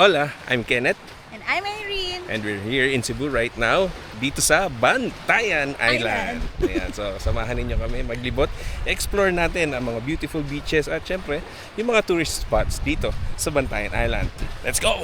Hola, I'm Kenneth And I'm Irene. and we're here in Cebu right now dito sa Bantayan Island. Ayan, so samahan ninyo kami maglibot, explore natin ang mga beautiful beaches at syempre yung mga tourist spots dito sa Bantayan Island. Let's go!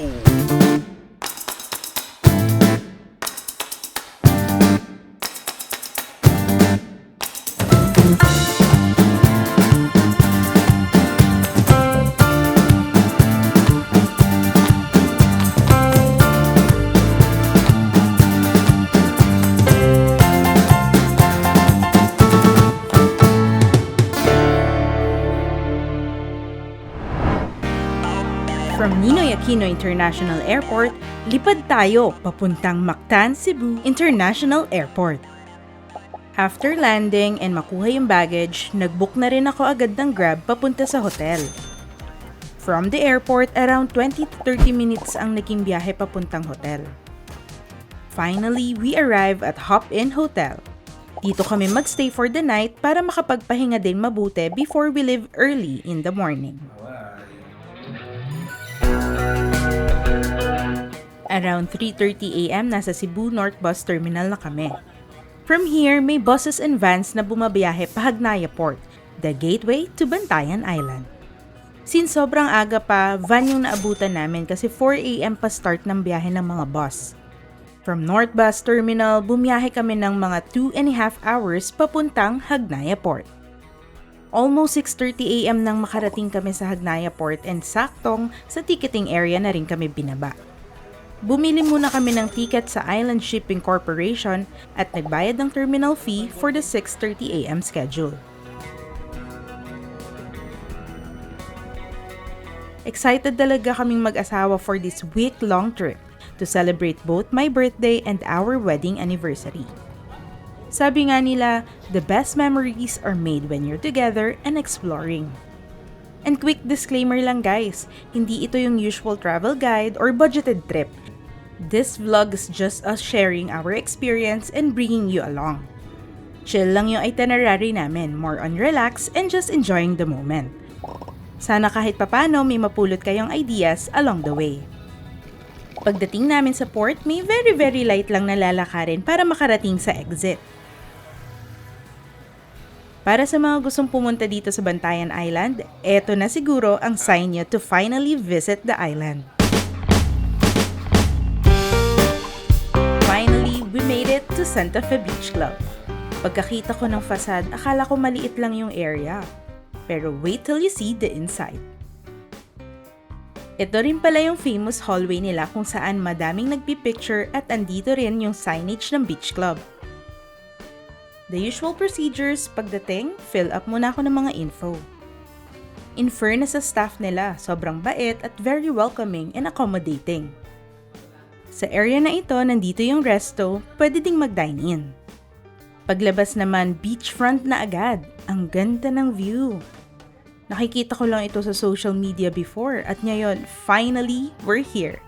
From Ninoy Aquino International Airport, lipad tayo papuntang Mactan, Cebu International Airport. After landing and makuha yung baggage, nag-book na rin ako agad ng Grab papunta sa hotel. From the airport, around 20 to 30 minutes ang naging biyahe papuntang hotel. Finally, we arrive at Hop Inn Hotel. Dito kami magstay for the night para makapagpahinga din mabuti before we leave early in the morning. Around 3:30 AM, nasa Cebu North Bus Terminal na kami. From here, may buses and vans na bumabiyahe pa Hagnaya Port, the gateway to Bantayan Island. Since sobrang aga pa, van yung naabutan namin kasi 4 AM pa start ng biyahe ng mga bus. From North Bus Terminal, bumiyahe kami ng mga 2.5 hours papuntang Hagnaya Port. Almost 6:30 AM nang makarating kami sa Hagnaya Port and saktong sa ticketing area na rin kami binaba. Bumili muna kami ng ticket sa Island Shipping Corporation at nagbayad ng terminal fee for the 6:30 AM schedule. Excited talaga kaming mag-asawa for this week-long trip to celebrate both my birthday and our wedding anniversary. Sabi nga nila, the best memories are made when you're together and exploring. And quick disclaimer lang guys, hindi ito yung usual travel guide or budgeted trip. This vlog is just us sharing our experience and bringing you along. Chill lang yung itinerary namin, more on relax and just enjoying the moment. Sana kahit papano may mapulot kayong ideas along the way. Pagdating namin sa port, may very light lang na lalakarin para makarating sa exit. Para sa mga gustong pumunta dito sa Bantayan Island, eto na siguro ang sign nyo to finally visit the island. Finally, we made it to Santa Fe Beach Club. Pagkakita ko ng facade, akala ko maliit lang yung area. Pero wait till you see the inside. Ito rin pala yung famous hallway nila kung saan madaming nagpipicture at andito rin yung signage ng beach club. The usual procedures, pagdating, fill up muna ako ng mga info. In fairness sa staff nila, sobrang bait at very welcoming and accommodating. Sa area na ito, nandito yung resto, pwede ding mag-dine-in. Paglabas naman, beachfront na agad. Ang ganda ng view. Nakikita ko lang ito sa social media before at ngayon, finally, we're here.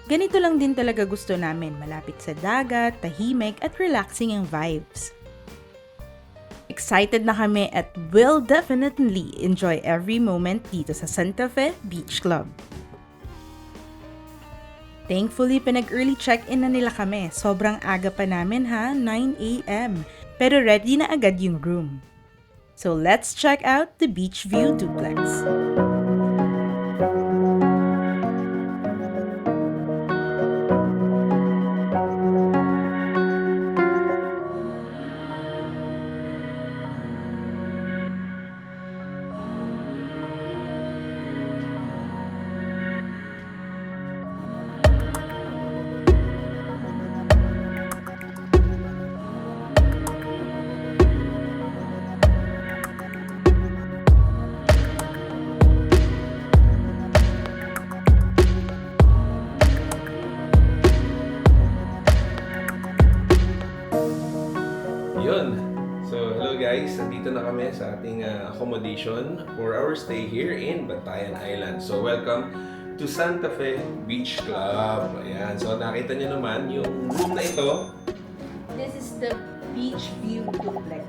Ganito lang din talaga gusto namin, malapit sa dagat, tahimik at relaxing ang vibes. Excited na kami at will definitely enjoy every moment dito sa Santa Fe Beach Club. Thankfully, pinag-early check-in na nila kami. Sobrang aga pa namin 9 AM. Pero ready na agad yung room. So let's check out the Beach View Duplex. Yun. So, hello guys. Nandito na kami sa ating accommodation for our stay here in Bantayan Island. So, welcome to Santa Fe Beach Club. Ayan. So, nakita niyo naman yung room na ito. This is the Beach View Duplex.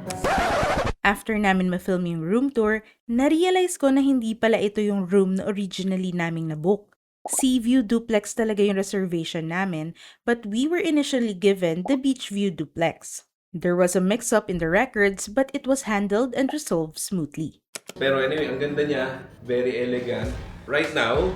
After namin ma-film yung room tour, na-realize ko na hindi pala ito yung room na originally naming na-book. Sea View Duplex talaga yung reservation namin, but we were initially given the Beach View Duplex. There was a mix-up in the records, but it was handled and resolved smoothly. Pero anyway, ang ganda niya, very elegant. Right now,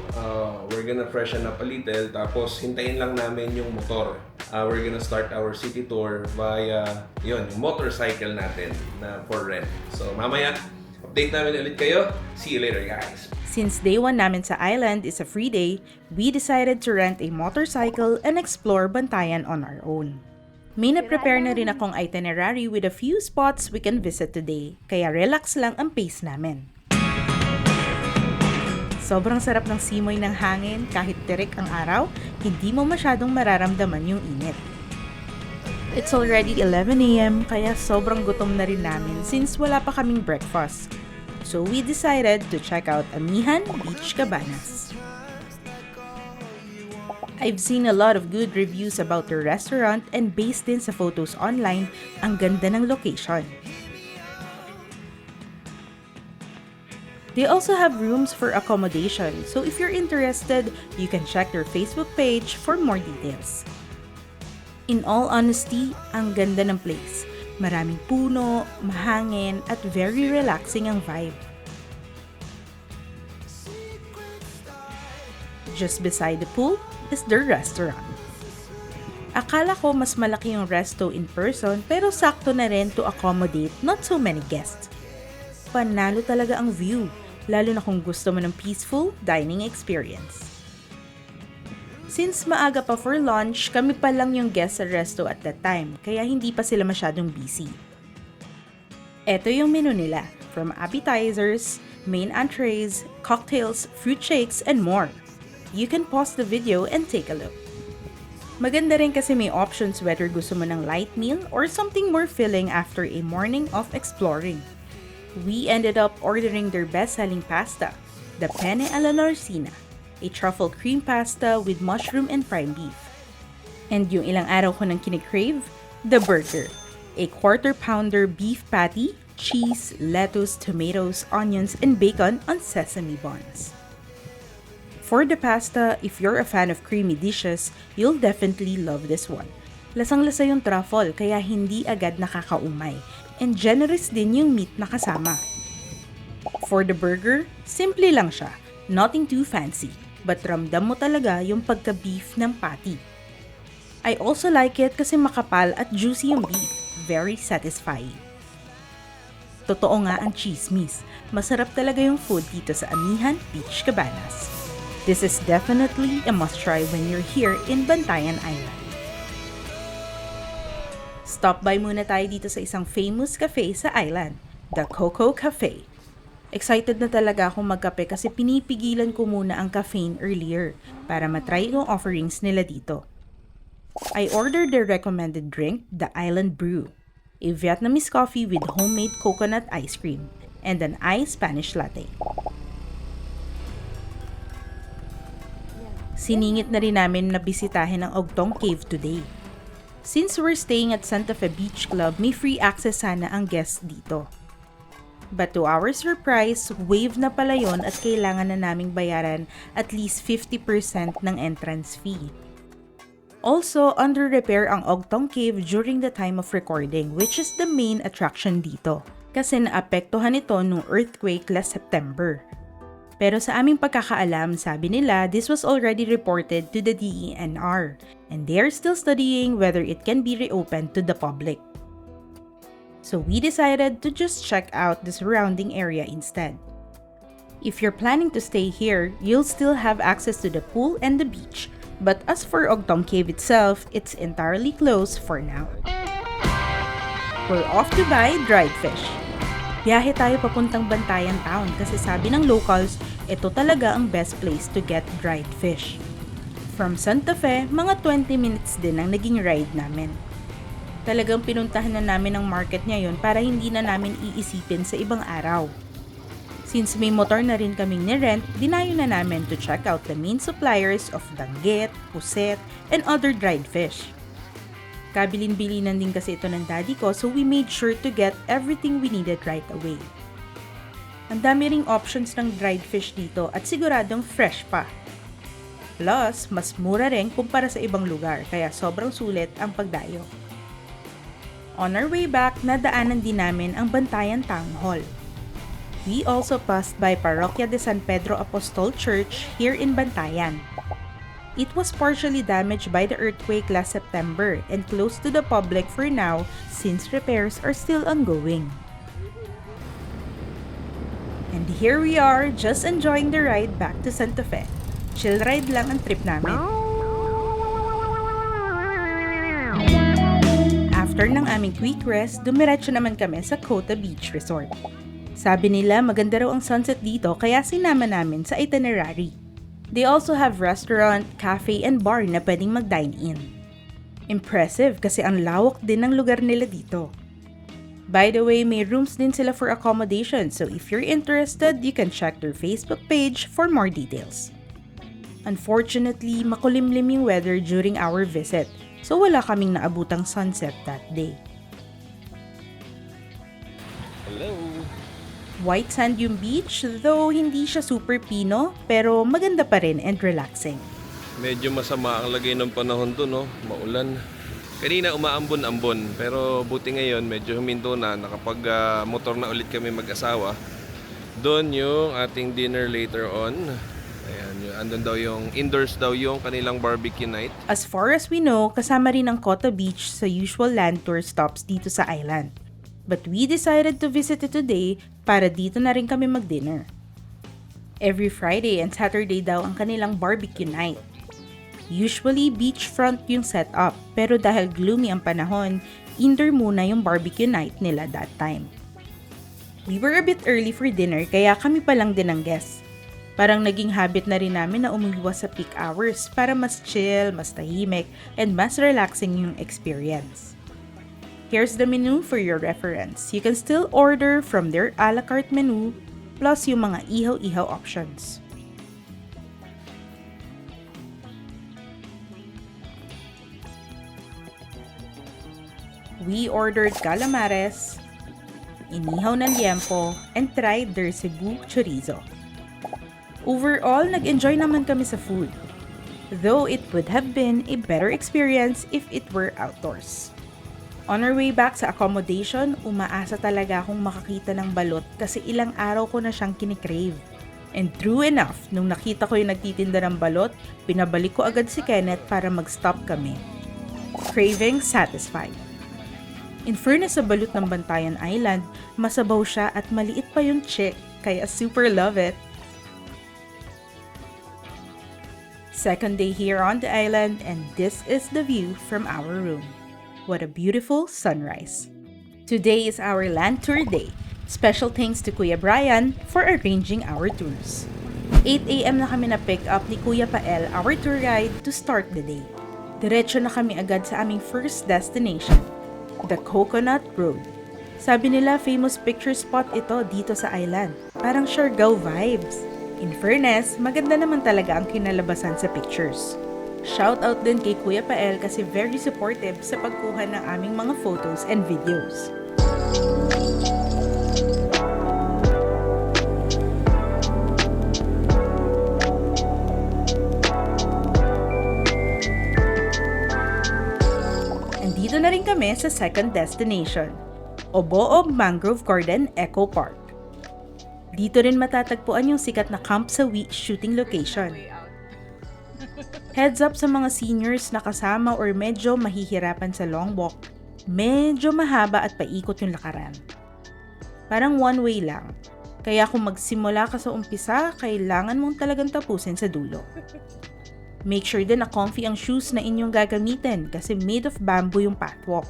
we're gonna freshen up a little, tapos hintayin lang namin yung motor. We're gonna start our city tour via, yung motorcycle natin na for rent. So mamaya, update namin ulit kayo. See you later, guys. Since day one namin sa island is a free day, we decided to rent a motorcycle and explore Bantayan on our own. May na-prepare na rin akong itinerary with a few spots we can visit today, kaya relax lang ang pace namin. Sobrang sarap ng simoy ng hangin, kahit tirik ang araw, hindi mo masyadong mararamdaman yung init. It's already 11 AM, kaya sobrang gutom na rin namin since wala pa kaming breakfast. So we decided to check out Amihan Beach Cabanas. I've seen a lot of good reviews about the restaurant and based din sa photos online, ang ganda ng location. They also have rooms for accommodation, so if you're interested, you can check their Facebook page for more details. In all honesty, ang ganda ng place. Maraming puno, mahangin, at very relaxing ang vibe. Just beside the pool is the restaurant. Akala ko mas malaki yung resto in person pero sakto na rin to accommodate not so many guests. Panalo talaga ang view, lalo na kung gusto mo ng peaceful dining experience. Since maaga pa for lunch, kami pa lang yung guest sa resto at that time, kaya hindi pa sila masyadong busy. Ito yung menu nila, from appetizers, main entrees, cocktails, fruit shakes, and more. You can pause the video and take a look. Maganda rin kasi may options whether gusto mo ng light meal or something more filling after a morning of exploring. We ended up ordering their best-selling pasta, the penne alla norcina, a truffle cream pasta with mushroom and prime beef. And yung ilang araw ko nang kinikrave, the burger, a quarter-pounder beef patty, cheese, lettuce, tomatoes, onions, and bacon on sesame buns. For the pasta, if you're a fan of creamy dishes, you'll definitely love this one. Lasang-lasa yung truffle kaya hindi agad nakakaumay, and generous din yung meat na kasama. For the burger, simple lang siya, nothing too fancy, but ramdam mo talaga yung pagka-beef ng patty. I also like it kasi makapal at juicy yung beef, very satisfying. Totoo nga ang chismis, masarap talaga yung food dito sa Amihan Beach Cabanas. This is definitely a must-try when you're here in Bantayan Island. Stop by muna tayo dito sa isang famous cafe sa island, the Coco Cafe. Excited na talaga akong magkape kasi pinipigilan ko muna ang caffeine earlier para matry yung offerings nila dito. I ordered their recommended drink, the Island Brew, a Vietnamese coffee with homemade coconut ice cream, and an iced Spanish latte. Siningit na rin namin na bisitahin ang Ogtong Cave today. Since we're staying at Santa Fe Beach Club, may free access sana ang guests dito. But to our surprise, wave na pala yun at kailangan na naming bayaran at least 50% ng entrance fee. Also, under repair ang Ogtong Cave during the time of recording, which is the main attraction dito. Kasi naapektuhan ito nung earthquake last September. Pero sa aming pagkakaalam, sabi nila this was already reported to the DENR and they are still studying whether it can be reopened to the public. So we decided to just check out the surrounding area instead. If you're planning to stay here, you'll still have access to the pool and the beach. But as for Ogtong Cave itself, it's entirely closed for now. We're off to buy dried fish. Biyahe tayo papuntang Bantayan Town kasi sabi ng locals, ito talaga ang best place to get dried fish. From Santa Fe, mga 20 minutes din ang naging ride namin. Talagang pinuntahan na namin ang market ngayon para hindi na namin iisipin sa ibang araw. Since may motor na rin kaming ni-rent, dinayo na namin to check out the main suppliers of danggit, puset, and other dried fish. Kabilin-bilinan din kasi ito ng daddy ko so we made sure to get everything we needed right away. Ang dami ring options ng dried fish dito at siguradong fresh pa. Plus, mas mura rin kumpara sa ibang lugar kaya sobrang sulit ang pagdayo. On our way back, nadaanan din namin ang Bantayan Town Hall. We also passed by Parroquia de San Pedro Apostol Church here in Bantayan. It was partially damaged by the earthquake last September and closed to the public for now since repairs are still ongoing. And here we are, just enjoying the ride back to Santa Fe. Chill ride lang ang trip namin. After ng aming quick rest, dumiretso naman kami sa Cota Beach Resort. Sabi nila maganda raw ang sunset dito kaya sinama namin sa itinerary. They also have restaurant, cafe, and bar na pwedeng mag-dine in. Impressive kasi ang lawak din ng lugar nila dito. By the way, may rooms din sila for accommodation so if you're interested, you can check their Facebook page for more details. Unfortunately, makulimlim yung weather during our visit, so wala kaming naabutang sunset that day. Hello! White sand yung beach, though hindi siya super pino, pero maganda pa rin and relaxing. Medyo masama ang lagay ng panahon doon, no? Maulan. Kanina umaambon-ambon, pero buti ngayon medyo huminto na. Nakapag-motor na ulit kami mag-asawa. Doon yung ating dinner later on. Ayan, andun daw yung indoors daw yung kanilang barbecue night. As far as we know, kasama rin ang Cota Beach sa usual land tour stops dito sa island. But we decided to visit it today para dito na rin kami mag-dinner. Every Friday and Saturday daw ang kanilang barbecue night. Usually beachfront yung setup, pero dahil gloomy ang panahon, indoor muna yung barbecue night nila that time. We were a bit early for dinner kaya kami pa lang din ang guests. Parang naging habit na rin namin na umiwas sa peak hours para mas chill, mas tahimik, and mas relaxing yung experience. Here's the menu for your reference. You can still order from their a la carte menu plus yung mga ihaw-ihaw options. We ordered calamares, inihaw na liempo, and tried their Cebu chorizo. Overall, nag-enjoy naman kami sa food, though it would have been a better experience if it were outdoors. On our way back sa accommodation, umaasa talaga akong makakita ng balot kasi ilang araw ko na siyang kinikrave. And true enough, nung nakita ko yung nagtitinda ng balot, pinabalik ko agad si Kenneth para mag-stop kami. Craving satisfied. In fairness sa balot ng Bantayan Island, masabaw siya at maliit pa yung chick, kaya super love it. Second day here on the island and this is the view from our room. What a beautiful sunrise. Today is our land tour day. Special thanks to Kuya Brian for arranging our tours. 8 a.m. na kami na pick up ni Kuya Pael, our tour guide, to start the day. Diretso na kami agad sa aming first destination, the Coconut Road. Sabi nila famous picture spot ito dito sa island. Parang Siargao vibes. In fairness, maganda naman talaga ang kinalabasan sa pictures. Shout out din kay Kuya Pael kasi very supportive sa pagkuha ng aming mga photos and videos. Andito na rin kami sa second destination, Oboob Mangrove Garden Eco Park. Dito rin matatagpuan yung sikat na Camp Sawi shooting location. Heads up sa mga seniors na kasama or medyo mahihirapan sa long walk. Medyo mahaba at paikot yung lakaran. Parang one way lang. Kaya kung magsimula ka sa umpisa, kailangan mong talagang tapusin sa dulo. Make sure din na comfy ang shoes na inyong gagamitin kasi made of bamboo yung pathwalk.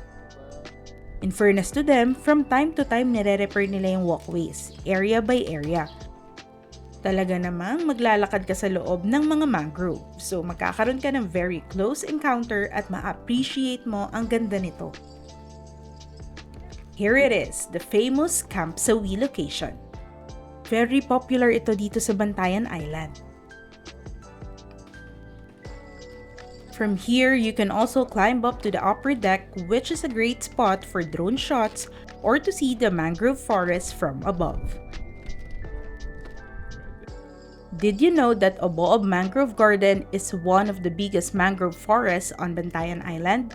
In fairness to them, from time to time nire-repair nila yung walkways, area by area. Talaga namang maglalakad ka sa loob ng mga mangrove, so magkakaroon ka ng very close encounter at ma-appreciate mo ang ganda nito. Here it is, the famous Camp Sawi location. Very popular ito dito sa Bantayan Island. From here, you can also climb up to the upper deck, which is a great spot for drone shots or to see the mangrove forest from above. Did you know that Oboob Mangrove Garden is one of the biggest mangrove forests on Bantayan Island?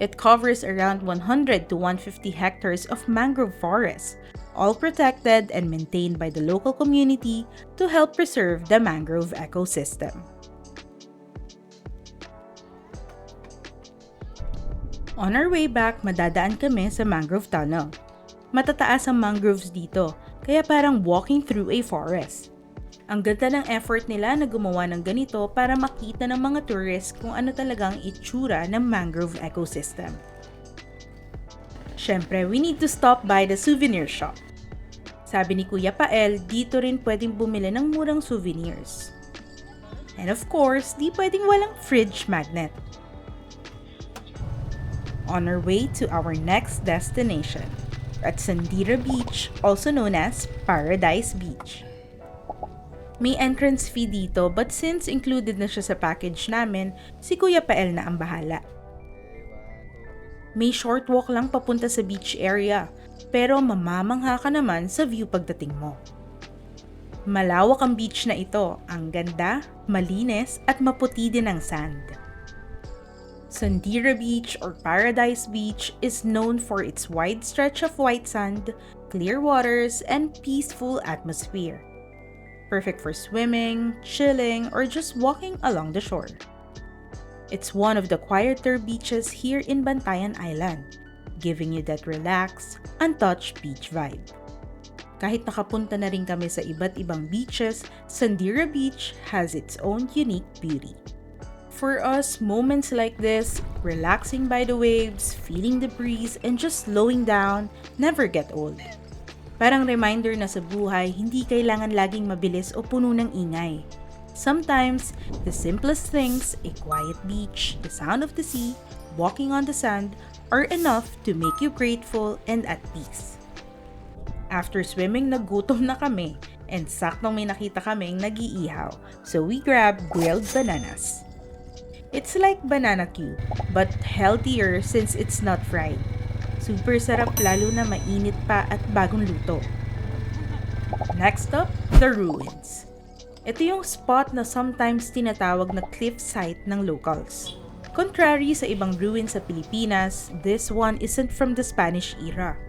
It covers around 100 to 150 hectares of mangrove forest, all protected and maintained by the local community to help preserve the mangrove ecosystem. On our way back, madadaan kami sa mangrove tunnel. Matataas ang mangroves dito, kaya parang walking through a forest. Ang ganda ng effort nila na gumawa ng ganito para makita ng mga tourists kung ano talagang itsura ng mangrove ecosystem. Syempre, we need to stop by the souvenir shop. Sabi ni Kuya Pael, dito rin pwedeng bumili ng murang souvenirs. And of course, di pwedeng walang fridge magnet. On our way to our next destination, at Sandira Beach, also known as Paradise Beach. May entrance fee dito but since included na siya sa package namin, si Kuya Pael na ang bahala. May short walk lang papunta sa beach area, pero mamamangha ka naman sa view pagdating mo. Malawak ang beach na ito, ang ganda, malinis at maputi din ang sand. Sandira Beach or Paradise Beach is known for its wide stretch of white sand, clear waters, and peaceful atmosphere. Perfect for swimming, chilling, or just walking along the shore. It's one of the quieter beaches here in Bantayan Island, giving you that relaxed, untouched beach vibe. Kahit nakapunta na rin kami sa iba't ibang beaches, Sandira Beach has its own unique beauty. For us, moments like this, relaxing by the waves, feeling the breeze, and just slowing down, never get old. Parang reminder na sa buhay, hindi kailangan laging mabilis o puno ng ingay. Sometimes, the simplest things, a quiet beach, the sound of the sea, walking on the sand, are enough to make you grateful and at peace. After swimming, nagutom na kami, and saktong may nakita kaming nag-iihaw, so we grabbed grilled bananas. It's like banana cue, but healthier since it's not fried. Super sarap lalo na mainit pa at bagong luto. Next up, the ruins. Ito yung spot na sometimes tinatawag na cliff site ng locals. Contrary sa ibang ruins sa Pilipinas, this one isn't from the Spanish era.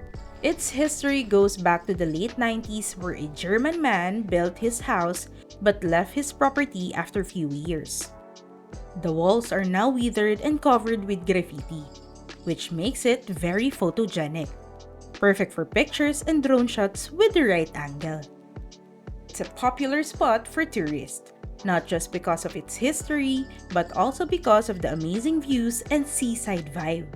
Its history goes back to the late 90s where a German man built his house but left his property after few years. The walls are now withered and covered with graffiti, which makes it very photogenic. Perfect for pictures and drone shots with the right angle. It's a popular spot for tourists, not just because of its history, but also because of the amazing views and seaside vibe.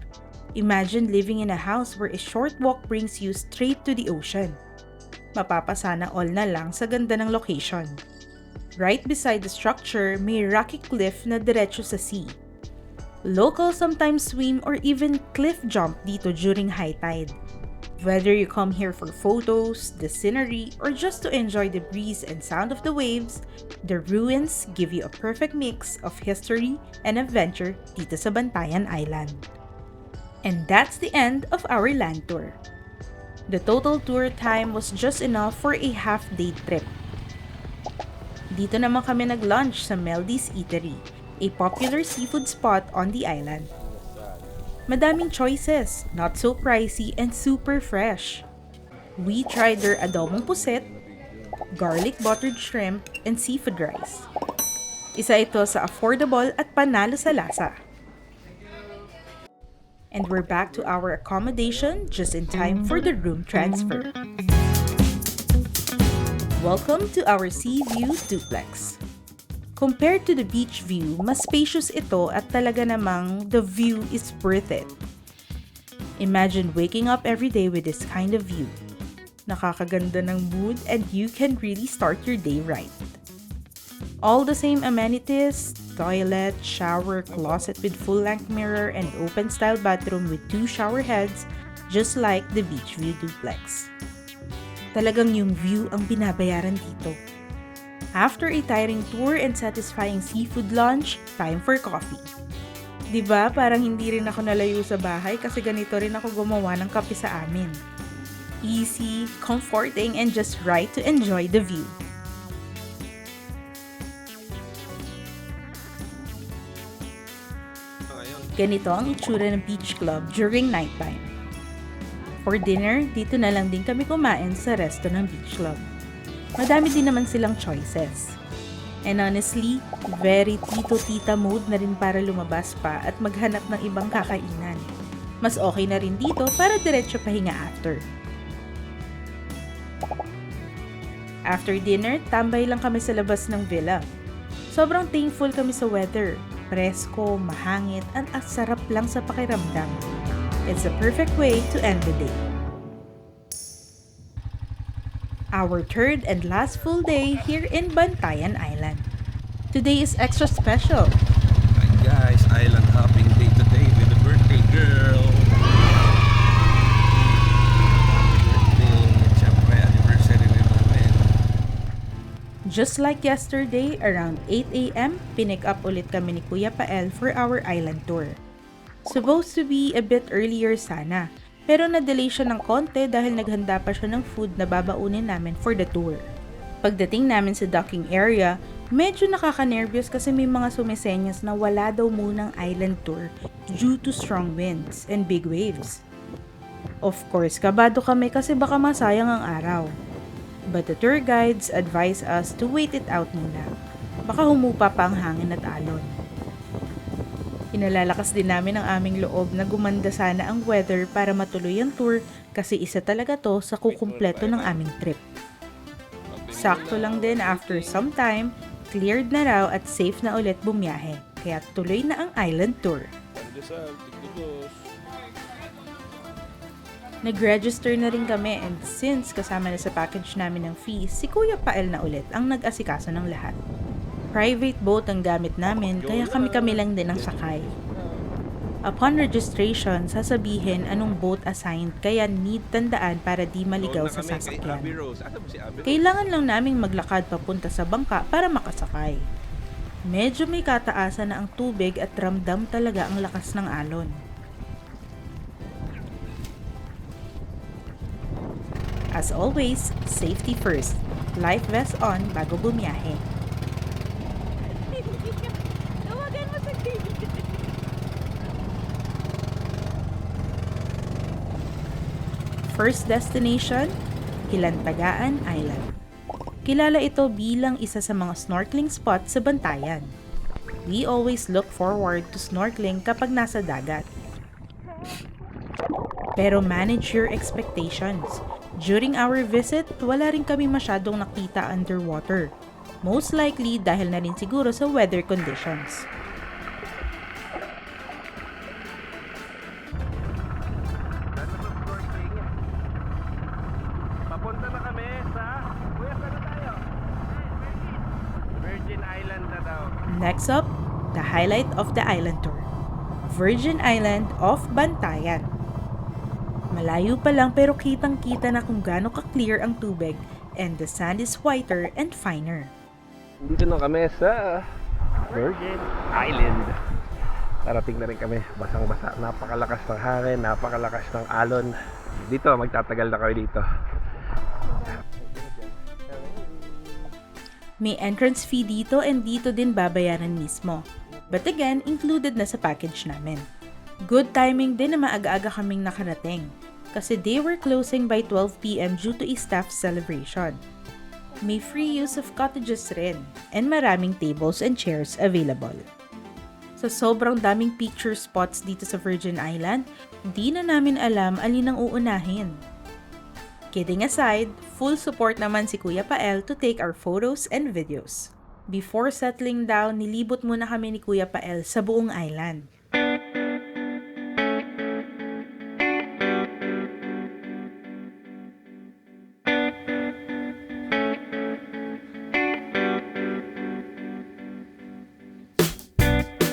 Imagine living in a house where a short walk brings you straight to the ocean. Mapapasana all na lang sa ganda ng location. Right beside the structure, may rocky cliff na diretso sa sea. Locals sometimes swim or even cliff jump dito during high tide. Whether you come here for photos, the scenery, or just to enjoy the breeze and sound of the waves, the ruins give you a perfect mix of history and adventure dito sa Bantayan Island. And that's the end of our land tour. The total tour time was just enough for a half-day trip. Dito naman kami nag-lunch sa Meldy's Eatery, a popular seafood spot on the island. Madaming choices, not so pricey and super fresh. We tried their adobong puset, garlic buttered shrimp, and seafood rice. Isa ito sa affordable at panalo sa lasa. And we're back to our accommodation just in time for the room transfer. Welcome to our sea view duplex. Compared to the beach view, mas spacious ito at talaga namang the view is worth it. Imagine waking up every day with this kind of view. Nakakaganda ng mood and you can really start your day right. All the same amenities, toilet, shower, closet with full-length mirror, and open-style bathroom with 2 shower heads, just like the beach view duplex. Talagang yung view ang binabayaran dito. After a tiring tour and satisfying seafood lunch, time for coffee. Diba parang hindi rin ako nalayo sa bahay kasi ganito rin ako gumawa ng kape sa amin. Easy, comforting, and just right to enjoy the view. Ganito ang itsura ng beach club during nighttime. For dinner, dito na lang din kami kumain sa resto ng beach club. Madami din naman silang choices. And honestly, very tito-tita mode na rin para lumabas pa at maghanap ng ibang kakainan. Mas okay na rin dito para diretso pahinga after. After dinner, tambay lang kami sa labas ng villa. Sobrang thankful kami sa weather. Presko, mahangit, at sarap lang sa pakiramdam. It's a perfect way to end the day. Our third and last full day here in Bantayan Island. Today is extra special. Hi guys, island hopping day today with the birthday girl. Birthday, syempre anniversary rin namin. Just like yesterday, around 8 a.m., pinick up ulit kami ni Kuya Pael for our island tour. Supposed to be a bit earlier sana, pero na-delay siya ng konti dahil naghanda pa siya ng food na babaunin namin for the tour. Pagdating namin sa docking area, medyo nakaka-nervyos kasi may mga sumisenyas na wala daw munang island tour due to strong winds and big waves. Of course, kabado kami kasi baka masayang ang araw. But the tour guides advise us to wait it out muna. Baka humupa pa ang hangin at alon. Inalalakas din namin ang aming loob na gumanda sana ang weather para matuloy ang tour kasi isa talaga to sa kukumpleto ng aming trip. Sakto lang din after some time, cleared na raw at safe na ulit bumiyahe. Kaya tuloy na ang island tour. Nag-register na rin kami and since kasama na sa package namin ng fees, si Kuya Pael na ulit ang nag-asikaso ng lahat. Private boat ang gamit namin kaya kami-kami lang din ang sakay. Upon registration, sasabihin anong boat assigned kaya need tandaan para di maligaw sa sasakyan. Kailangan lang naming maglakad papunta sa bangka para makasakay. Medyo may kataasan na ang tubig at ramdam talaga ang lakas ng alon. As always, safety first. Life vest on bago bumiyahe. First destination, Hilantagaan Island. Kilala ito bilang isa sa mga snorkeling spot sa Bantayan. We always look forward to snorkeling kapag nasa dagat. Pero manage your expectations. During our visit, wala rin kami masyadong nakita underwater. Most likely dahil na rin siguro sa weather conditions. Papunta na kami sa... Kuya, saan tayo? Virgin Island na daw. Next up, the highlight of the island tour. Virgin Island of Bantayan. Malayo pa lang pero kitang-kita na kung gaano ka-clear ang tubig and the sand is whiter and finer. Dito na kami sa Virgin Island. Tarating na rin kami, basang-basa. Napakalakas ng hangin, napakalakas ng alon. Dito, magtatagal na kami dito. May entrance fee dito and dito din babayaran mismo. But again, included na sa package namin. Good timing din na maaga-aga kaming nakarating kasi they were closing by 12 p.m. due to a staff celebration. May free use of cottages rin and maraming tables and chairs available. Sa sobrang daming picture spots dito sa Virgin Island, di na namin alam alin ang uunahin. Kidding aside, full support naman si Kuya Pael to take our photos and videos. Before settling down, nilibot muna kami ni Kuya Pael sa buong island.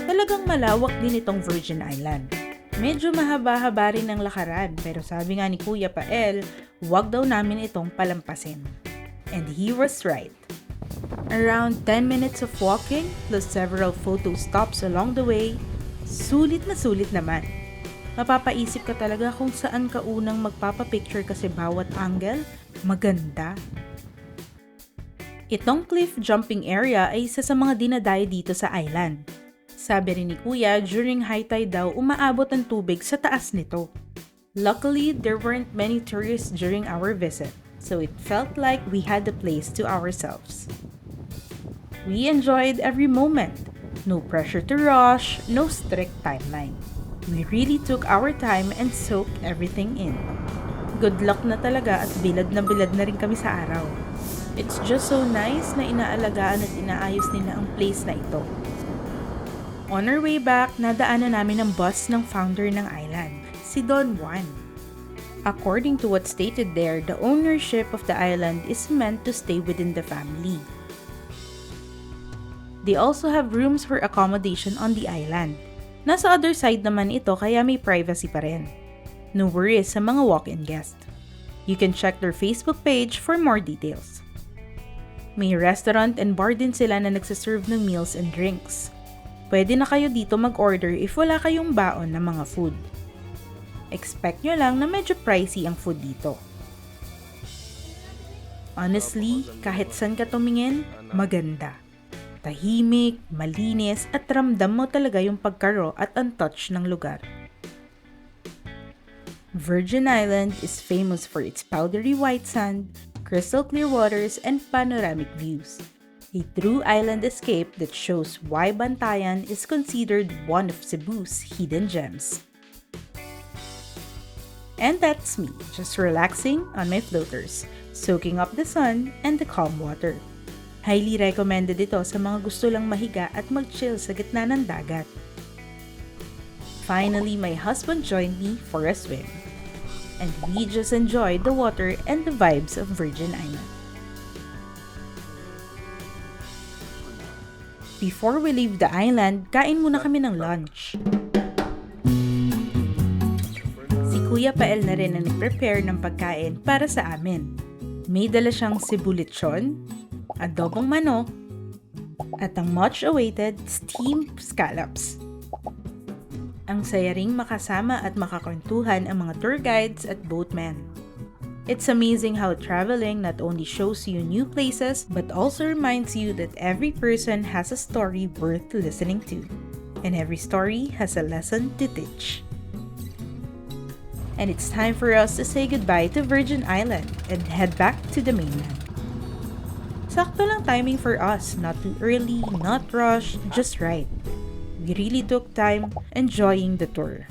Talagang malawak din itong Virgin Island. Medyo mahaba-haba rin ang lakaran pero sabi nga ni Kuya Pael, wag daw namin itong palampasin. And he was right. Around 10 minutes of walking plus several photo stops along the way, sulit na sulit naman. Mapapaisip ka talaga kung saan ka unang magpapapicture kasi bawat angle, maganda. Itong cliff jumping area ay isa sa mga dinadayo dito sa island. Sabi rin ni Kuya, during high tide daw umaabot ang tubig sa taas nito. Luckily, there weren't many tourists during our visit, so it felt like we had the place to ourselves. We enjoyed every moment. No pressure to rush, no strict timeline. We really took our time and soaked everything in. Good luck na talaga at bilad na rin kami sa araw. It's just so nice na inaalagaan at inaayos nila ang place na ito. On our way back, nadaanan namin ang bus ng founder ng island, si Don Juan. According to what stated there, the ownership of the island is meant to stay within the family. They also have rooms for accommodation on the island. Nasa other side naman ito kaya may privacy pa rin. No worries sa mga walk-in guests. You can check their Facebook page for more details. May restaurant and bar din sila na nagsaserve ng meals and drinks. Pwede na kayo dito mag-order if wala kayong baon ng mga food. Expect nyo lang na medyo pricey ang food dito. Honestly, kahit saan ka tumingin, maganda. Tahimik, malinis, at ramdam mo talaga yung pagkaro at untouched ng lugar. Virgin Island is famous for its powdery white sand, crystal clear waters, and panoramic views. A true island escape that shows why Bantayan is considered one of Cebu's hidden gems. And that's me, just relaxing on my floaters, soaking up the sun and the calm water. Highly recommended ito sa mga gusto lang mahiga at mag-chill sa gitna ng dagat. Finally, my husband joined me for a swim. And we just enjoyed the water and the vibes of Virgin Island. Before we leave the island, kain muna kami ng lunch. Si Kuya Pael na rin ang nag-prepare ng pagkain para sa amin. May dala siyang Cebu lechon, adobong manok, at ang much-awaited steamed scallops. Ang saya ring makasama at makakwentuhan ang mga tour guides at boatmen. It's amazing how traveling not only shows you new places but also reminds you that every person has a story worth listening to, and every story has a lesson to teach. And it's time for us to say goodbye to Virgin Island and head back to the mainland. Sakto lang timing for us, not too early, not rushed, just right. We really took time enjoying the tour.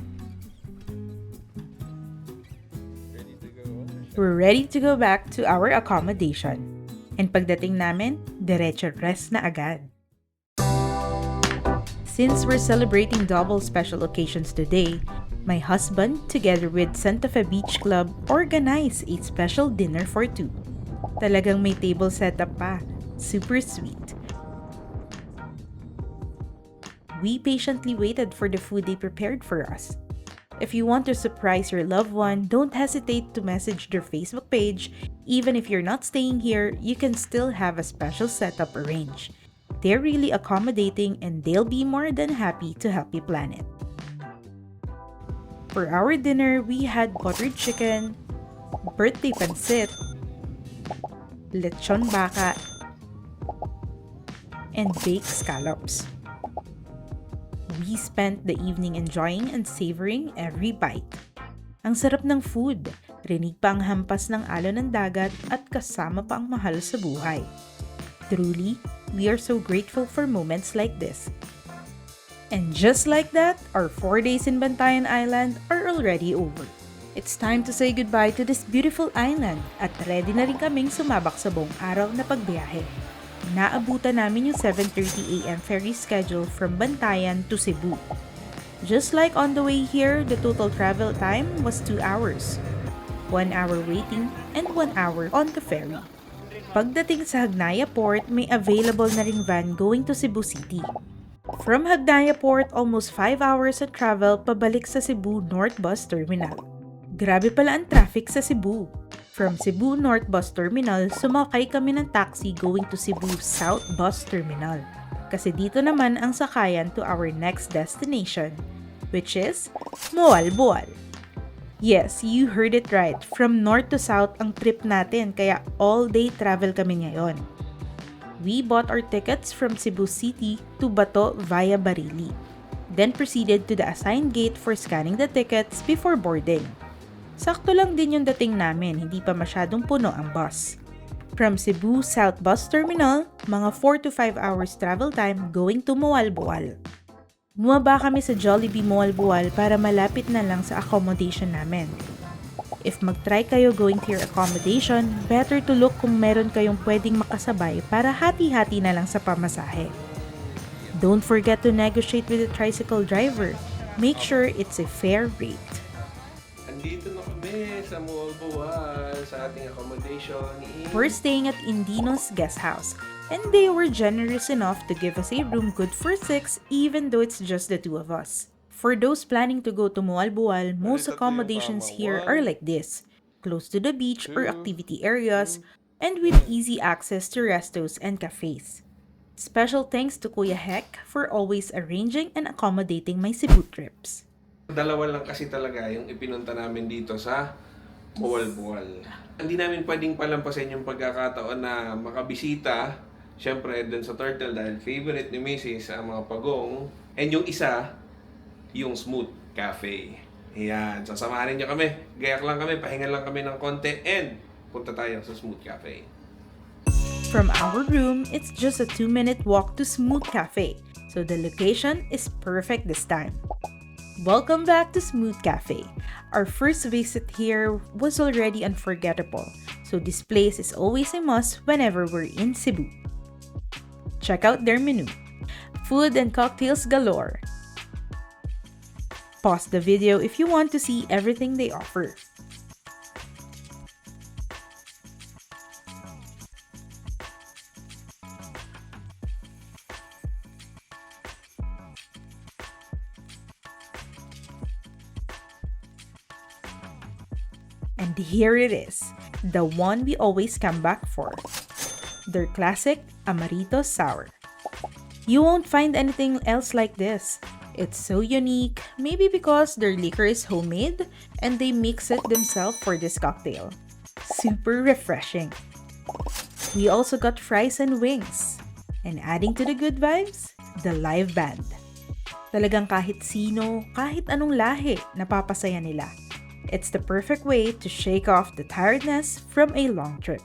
We're ready to go back to our accommodation. And pagdating namin, diretso rest na agad. Since we're celebrating double special occasions today, my husband, together with Santa Fe Beach Club, organized a special dinner for two. Talagang may table setup pa. Super sweet. We patiently waited for the food they prepared for us. If you want to surprise your loved one, don't hesitate to message their Facebook page. Even if you're not staying here, you can still have a special setup arranged. They're really accommodating and they'll be more than happy to help you plan it. For our dinner, we had buttered chicken, birthday pancit, lechon baka, and baked scallops. We spent the evening enjoying and savoring every bite. Ang sarap ng food, rinig pa ang hampas ng alon ng dagat at kasama pa ang mahal sa buhay. Truly, we are so grateful for moments like this. And just like that, our 4 days in Bantayan Island are already over. It's time to say goodbye to this beautiful island at ready na rin kaming sumabak sa buong araw na pagbiyahe. Naabutan namin yung 7:30 AM ferry schedule from Bantayan to Cebu. Just like on the way here, the total travel time was 2 hours. 1 hour waiting and 1 hour on the ferry. Pagdating sa Hagnaya Port, may available na ring van going to Cebu City. From Hagnaya Port, almost 5 hours of travel pabalik sa Cebu North Bus Terminal. Grabe pala ang traffic sa Cebu. From Cebu North Bus Terminal, sumakay kami ng taxi going to Cebu South Bus Terminal. Kasi dito naman ang sakayan to our next destination, which is Moalboal. Yes, you heard it right. From north to south ang trip natin, kaya all-day travel kami ngayon. We bought our tickets from Cebu City to Bato via Barili. then proceeded to the assigned gate for scanning the tickets before boarding. Sakto lang din yung dating namin, hindi pa masyadong puno ang bus. From Cebu South Bus Terminal, mga 4 to 5 hours travel time going to Moalboal. Bumaba kami sa Jollibee Moalboal para malapit na lang sa accommodation namin. If mag-try kayo going to your accommodation, better to look kung meron kayong pwedeng makasabay para hati-hati na lang sa pamasahe. Don't forget to negotiate with the tricycle driver. Make sure it's a fair rate. Andito na kami sa Moalboal sa ating accommodation. We're staying at Indino's guest house, and they were generous enough to give us a room good for 6 even though it's just the 2 of us. For those planning to go to Moalboal, most accommodations here are like this, close to the beach or activity areas, and with easy access to restos and cafes. Special thanks to Kuya Heck for always arranging and accommodating my Cebu trips. Dalawa lang kasi talaga yung ipinunta namin dito sa Moalboal. Hindi namin pwedeng palampasin yung pagkakataon na makabisita, syempre dun sa Turtle dahil favorite ni Mrs. ang mga pagong, and yung isa, yung Smooth Cafe. Ayan, sasamahanin niyo kami. Gayak lang kami, pahinga lang kami ng konti, and punta tayo sa Smooth Cafe. From our room, it's just a 2-minute walk to Smooth Cafe, so the location is perfect this time. Welcome back to Smooth Cafe. Our first visit here was already unforgettable, so this place is always a must whenever we're in Cebu. Check out their menu. Food and cocktails galore. Pause the video if you want to see everything they offer. And here it is, the one we always come back for. Their classic Amarito Sour. You won't find anything else like this. It's so unique, maybe because their liquor is homemade and they mix it themselves for this cocktail. Super refreshing. We also got fries and wings. And adding to the good vibes, the live band. Talagang kahit sino, kahit anong lahi, napapasaya nila. It's the perfect way to shake off the tiredness from a long trip.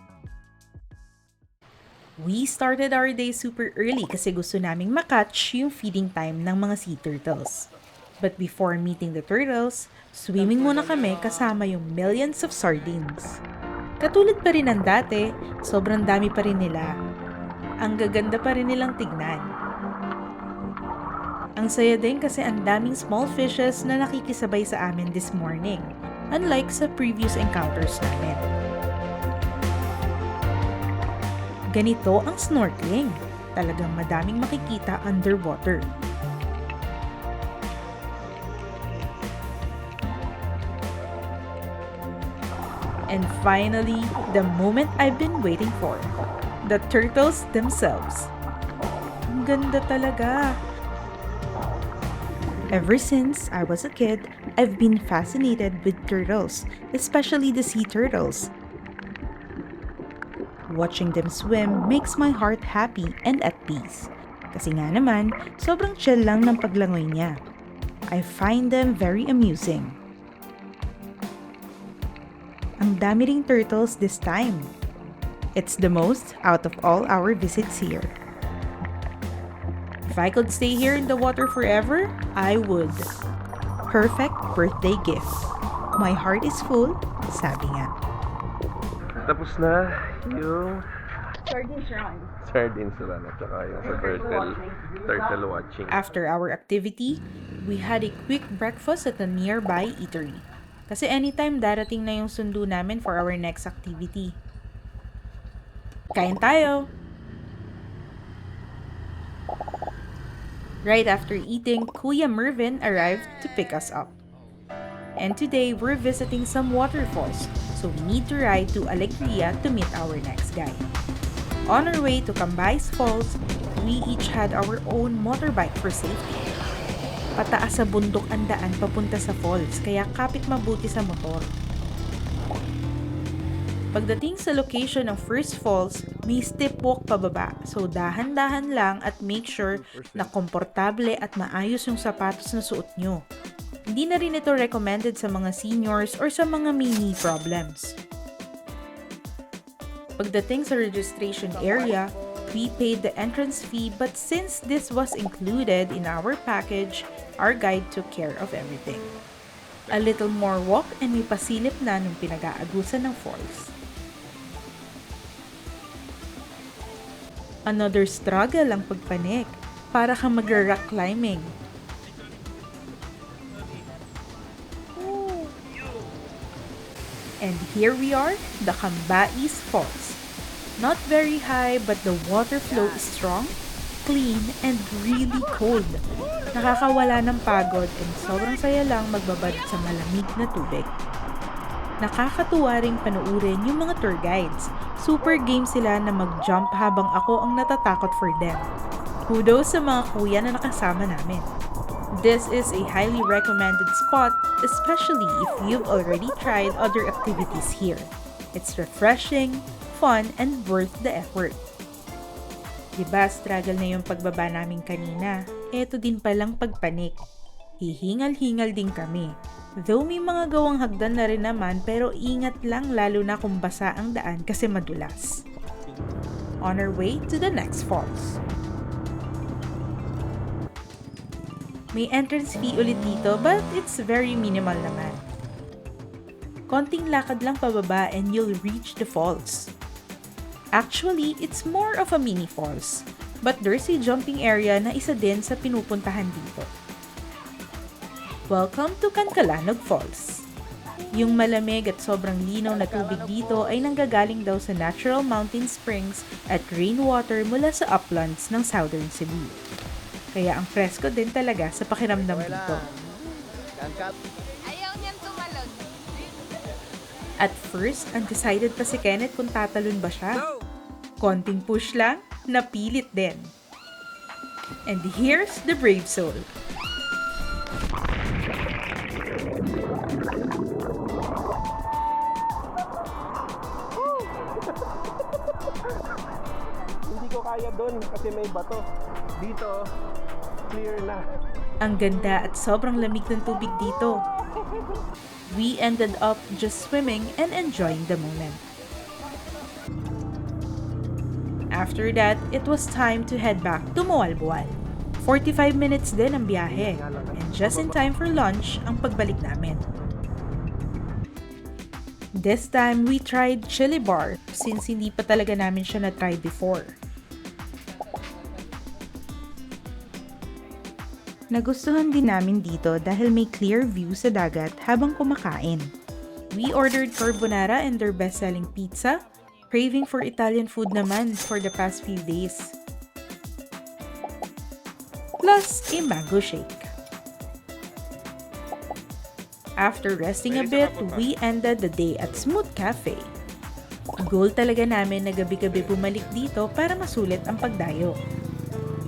We started our day super early kasi gusto naming makatch yung feeding time ng mga sea turtles. But before meeting the turtles, swimming muna kami kasama yung millions of sardines. Katulad pa rin ng dati, sobrang dami pa rin nila. Ang gaganda pa rin nilang tignan. Ang saya din kasi ang daming small fishes na nakikisabay sa amin this morning, unlike sa previous encounters namin. Ganito ang snorkeling. Talagang madaming makikita underwater. And finally, the moment I've been waiting for. The turtles themselves. Ang ganda talaga. Ever since I was a kid, I've been fascinated with turtles, especially the sea turtles. Watching them swim makes my heart happy and at peace. Kasi nga naman, sobrang chill lang ng paglangoy niya. I find them very amusing. Ang dami ring turtles this time. It's the most out of all our visits here. If I could stay here in the water forever, I would. Perfect birthday gift. My heart is full, sabi nga. Tapos na yung Sardines round. sardines run at saka yung sa turtle watching. After our activity, we had a quick breakfast at a nearby eatery. Kasi anytime darating na yung sundo namin for our next activity. Kain tayo! Right after eating, Kuya Mervin arrived to pick us up. And today, we're visiting some waterfalls, so we need to ride to Alegria to meet our next guide. On our way to Cambay's Falls, we each had our own motorbike for safety. Pataas sa bundok ang daan papunta sa falls, kaya kapit mabuti sa motor. Pagdating sa location ng first falls, may steep walk pababa. So dahan-dahan lang at make sure na komportable at maayos yung sapatos na suot nyo. Hindi na rin ito recommended sa mga seniors or sa mga mini problems. Pagdating sa registration area, we paid the entrance fee but since this was included in our package, our guide took care of everything. A little more walk and may pasilip na nung pinag-aagusan ng falls. Another struggle ang pagpanik, para kang mag-rock climbing. And here we are, the Cambais Falls. Not very high but the water flow is strong, clean, and really cold. Nakakawala ng pagod and sobrang saya lang magbabad sa malamig na tubig. Nakakatuwa ring panuurin yung mga tour guides. Super game sila na mag-jump habang ako ang natatakot for them. Kudos sa mga kuya na nakasama namin. This is a highly recommended spot, especially if you've already tried other activities here. It's refreshing, fun, and worth the effort. Diba struggle na yung pagbaba namin kanina? Eto din palang pagpanik. Hihingal-hingal din kami. Though may mga gawang hagdan na rin naman pero ingat lang lalo na kung basa ang daan kasi madulas. On our way to the next falls. May entrance fee ulit dito but it's very minimal naman. Konting lakad lang pababa and you'll reach the falls. Actually, it's more of a mini falls, but there's a jumping area na isa din sa pinupuntahan dito. Welcome to Cancalanog Falls. Yung malamig at sobrang linaw na tubig dito ay nanggagaling daw sa natural mountain springs at rainwater mula sa uplands ng Southern Cebu. Kaya ang fresco din talaga sa pakiramdam dito. Ayaw niyan tumalon. At first, undecided pa si Kenneth kung tatalon ba siya. Konting push lang, napilit din. And here's the brave soul. Hindi ko kaya doon kasi may bato. Dito, clear na. Ang ganda at sobrang lamig ng tubig dito. We ended up just swimming and enjoying the moment. After that, it was time to head back to Moalboal. 45 minutes din ang biyahe, and just in time for lunch ang pagbalik namin. This time, we tried chili bar since hindi pa talaga namin siya na-try before. Nagustuhan din namin dito dahil may clear view sa dagat habang kumakain. We ordered carbonara and their best-selling pizza. Craving for Italian food naman for the past few days. Plus a mango shake. After resting a bit, we ended the day at Smooth Cafe. Goal talaga namin na gabi-gabi bumalik dito para masulit ang pagdayo.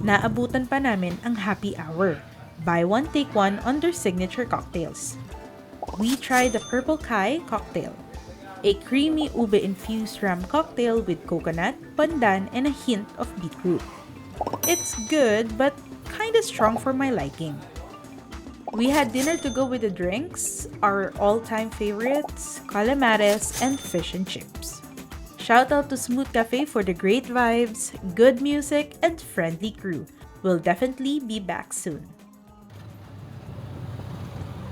Naabutan pa namin ang happy hour. Buy one, take one on their signature cocktails. We tried the Purple Kai cocktail, a creamy ube-infused rum cocktail with coconut, pandan, and a hint of beetroot. It's good, but kinda strong for my liking. We had dinner to go with the drinks, our all-time favorites, calamares, and fish and chips. Shout out to Smooth Cafe for the great vibes, good music, and friendly crew. We'll definitely be back soon.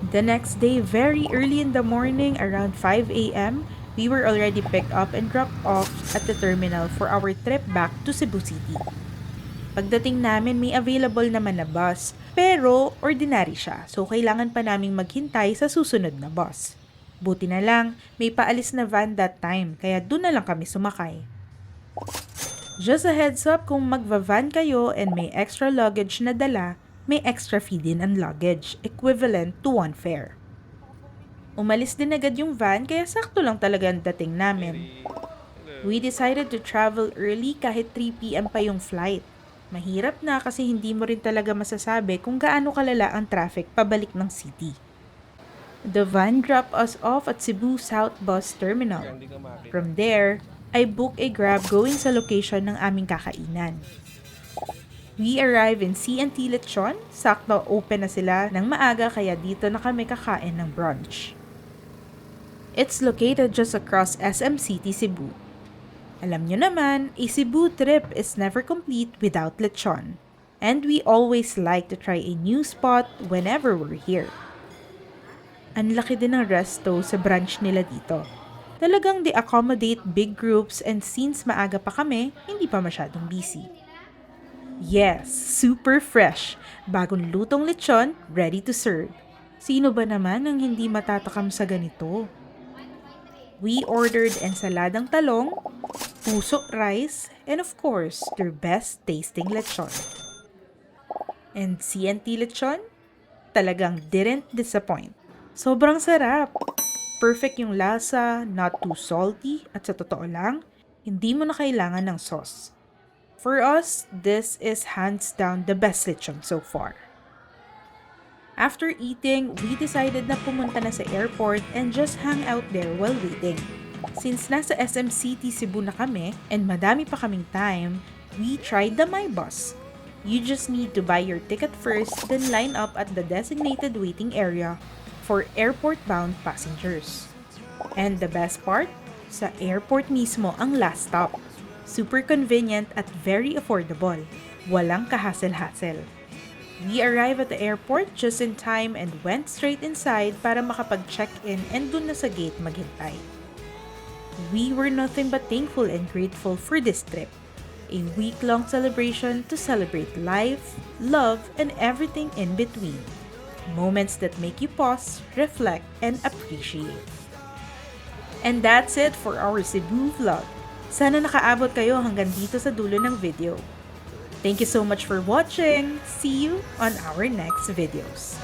The next day, very early in the morning, around 5 a.m., we were already picked up and dropped off at the terminal for our trip back to Cebu City. Pagdating namin, may available naman na bus, pero ordinary siya, so kailangan pa naming maghintay sa susunod na bus. Buti na lang, may paalis na van that time, kaya doon na lang kami sumakay. Just a heads up, kung magva-van kayo and may extra luggage na dala, may extra fee din ang luggage, equivalent to one fare. Umalis din agad yung van kaya sakto lang talaga ang dating namin. We decided to travel early kahit 3 p.m. pa yung flight. Mahirap na kasi hindi mo rin talaga masasabi kung gaano kalala ang traffic pabalik ng city. The van dropped us off at Cebu South Bus Terminal. Hindi ka makita. From there, I booked a Grab going sa location ng aming kakainan. We arrive in C&T Lechon. Sakto open na sila ng maaga kaya dito na kami kakain ng brunch. It's located just across SM City, Cebu. Alam nyo naman, a Cebu trip is never complete without lechon. And we always like to try a new spot whenever we're here. Ang laki din ng resto sa branch nila dito. Talagang they accommodate big groups and since maaga pa kami, hindi pa masyadong busy. Yes, super fresh. Bagong lutong lechon, ready to serve. Sino ba naman ang hindi matatakam sa ganito? We ordered ensaladang talong, puso rice, and of course, their best tasting lechon. And C&T lechon? Talagang didn't disappoint. Sobrang sarap. Perfect yung lasa, not too salty, at sa totoo lang, hindi mo na kailangan ng sauce. For us, this is hands down the best lechon so far. After eating, we decided na pumunta na sa airport and just hang out there while waiting. Since nasa SM City Cebu na kami and madami pa kaming time, we tried the My Bus. You just need to buy your ticket first, then line up at the designated waiting area for airport-bound passengers. And the best part, sa airport mismo ang last stop. Super convenient at very affordable. Walang kahassle-hassle. We arrived at the airport just in time and went straight inside para makapag-check-in and dun na sa gate maghintay. We were nothing but thankful and grateful for this trip. A week-long celebration to celebrate life, love, and everything in between. Moments that make you pause, reflect, and appreciate. And that's it for our Cebu vlog. Sana nakaabot kayo hanggang dito sa dulo ng video. Thank you so much for watching. See you on our next videos.